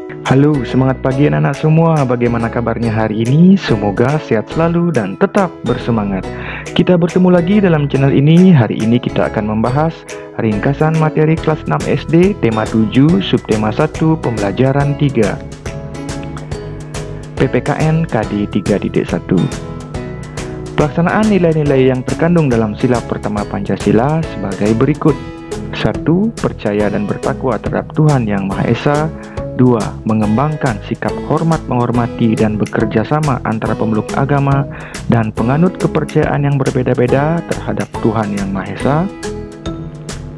Halo, semangat pagi anak-anak semua. Bagaimana kabarnya hari ini? Semoga sehat selalu dan tetap bersemangat. Kita bertemu lagi dalam channel ini. Hari ini kita akan membahas ringkasan materi kelas 6 SD, tema 7, subtema 1, pembelajaran 3. PPKN KD 3.1. Pelaksanaan nilai-nilai yang terkandung dalam sila pertama Pancasila sebagai berikut. 1. Percaya dan bertakwa terhadap Tuhan Yang Maha Esa. 2. Mengembangkan sikap hormat menghormati dan bekerja sama antara pemeluk agama dan penganut kepercayaan yang berbeda-beda terhadap Tuhan Yang Maha Esa.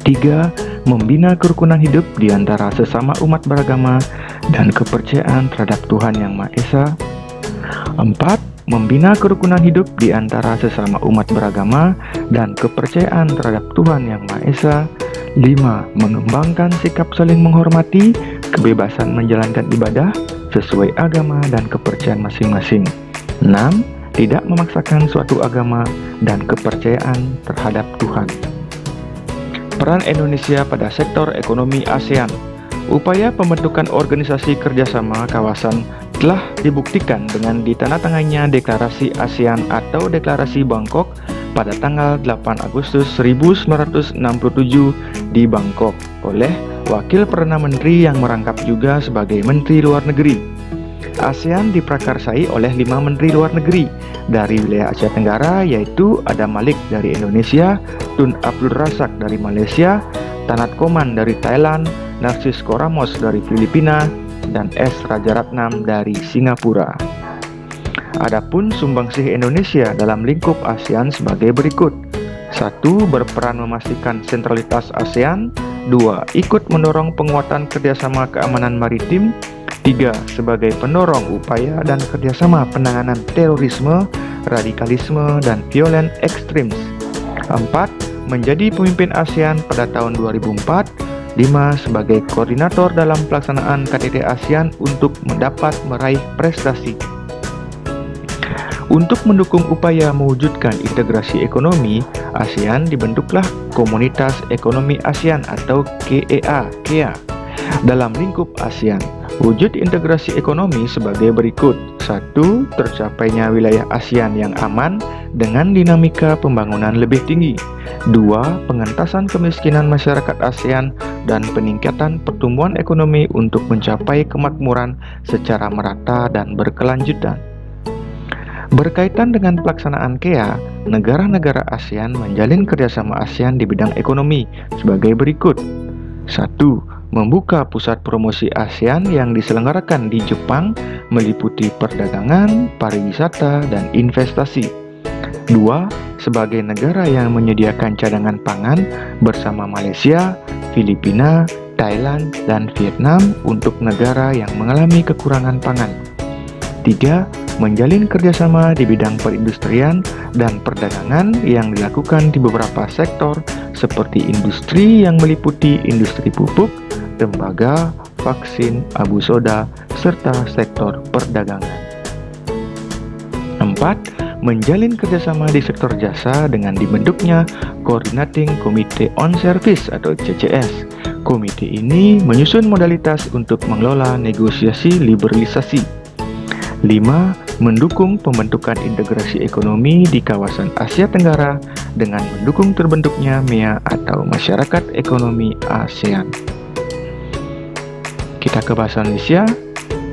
3. Membina kerukunan hidup di antara sesama umat beragama dan kepercayaan terhadap Tuhan Yang Maha Esa. 4. Membina kerukunan hidup di antara sesama umat beragama dan kepercayaan terhadap Tuhan Yang Maha Esa. 5. Mengembangkan sikap saling menghormati, kebebasan menjalankan ibadah sesuai agama dan kepercayaan masing-masing. 6. Tidak memaksakan suatu agama dan kepercayaan terhadap Tuhan. Peran Indonesia pada sektor ekonomi ASEAN. Upaya pembentukan organisasi kerjasama kawasan telah dibuktikan dengan ditandatangainya Deklarasi ASEAN atau Deklarasi Bangkok pada tanggal 8 Agustus 1967 di Bangkok oleh Wakil Perdana Menteri yang merangkap juga sebagai Menteri Luar Negeri. ASEAN diprakarsai oleh 5 Menteri Luar Negeri dari wilayah Asia Tenggara, yaitu Adam Malik dari Indonesia, Tun Abdul Razak dari Malaysia, Tanat Koman dari Thailand, Narcisco Ramos dari Filipina, dan S. Rajaratnam dari Singapura. Adapun sumbangsih Indonesia dalam lingkup ASEAN sebagai berikut. 1. Berperan memastikan sentralitas ASEAN. 2. Ikut mendorong penguatan kerjasama keamanan maritim. 3. Sebagai pendorong upaya dan kerjasama penanganan terorisme, radikalisme, dan violent extremes. 4. Menjadi pemimpin ASEAN pada tahun 2004. 5. Sebagai koordinator dalam pelaksanaan KTT ASEAN untuk mendapat meraih prestasi. Untuk mendukung upaya mewujudkan integrasi ekonomi, ASEAN dibentuklah Komunitas Ekonomi ASEAN atau KEA. Dalam lingkup ASEAN, wujud integrasi ekonomi sebagai berikut. 1. Tercapainya wilayah ASEAN yang aman dengan dinamika pembangunan lebih tinggi. 2. Pengentasan kemiskinan masyarakat ASEAN dan peningkatan pertumbuhan ekonomi untuk mencapai kemakmuran secara merata dan berkelanjutan. Berkaitan dengan pelaksanaan KEA, negara-negara ASEAN menjalin kerjasama ASEAN di bidang ekonomi sebagai berikut. 1. Membuka pusat promosi ASEAN yang diselenggarakan di Jepang meliputi perdagangan, pariwisata, dan investasi. 2. Sebagai negara yang menyediakan cadangan pangan bersama Malaysia, Filipina, Thailand, dan Vietnam untuk negara yang mengalami kekurangan pangan. 3. Menjalin kerjasama di bidang perindustrian dan perdagangan yang dilakukan di beberapa sektor seperti industri yang meliputi industri pupuk, tembaga, vaksin, abu soda, serta sektor perdagangan. 4. Menjalin kerjasama di sektor jasa dengan dibentuknya Coordinating Committee on Service atau CCS. Komite ini menyusun modalitas untuk mengelola negosiasi liberalisasi. 5. Mendukung pembentukan integrasi ekonomi di kawasan Asia Tenggara dengan mendukung terbentuknya MEA atau Masyarakat Ekonomi ASEAN. Kita ke bahasa Indonesia.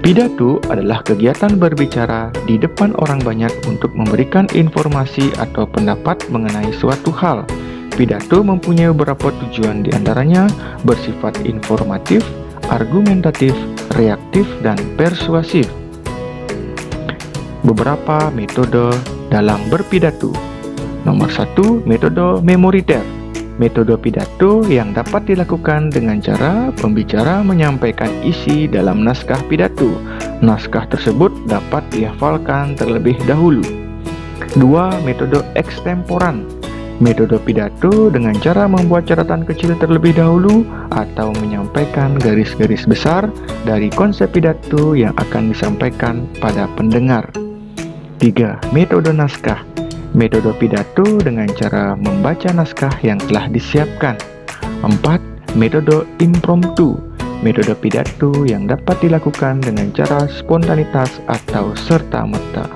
Pidato adalah kegiatan berbicara di depan orang banyak untuk memberikan informasi atau pendapat mengenai suatu hal. Pidato mempunyai beberapa tujuan, diantaranya bersifat informatif, argumentatif, reaktif, dan persuasif. Beberapa metode dalam berpidato. Nomor 1, metode memoriter. Metode pidato yang dapat dilakukan dengan cara pembicara menyampaikan isi dalam naskah pidato. Naskah tersebut dapat dihafalkan terlebih dahulu. 2. Metode ekstemporan. Metode pidato dengan cara membuat catatan kecil terlebih dahulu atau menyampaikan garis-garis besar dari konsep pidato yang akan disampaikan pada pendengar. 3. Metode naskah. Metode pidato dengan cara membaca naskah yang telah disiapkan. 4. Metode impromptu. metode pidato yang dapat dilakukan dengan cara spontanitas atau serta-merta.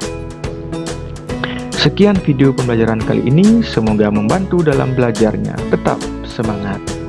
Sekian video pembelajaran kali ini, semoga membantu dalam belajarnya. Tetap semangat!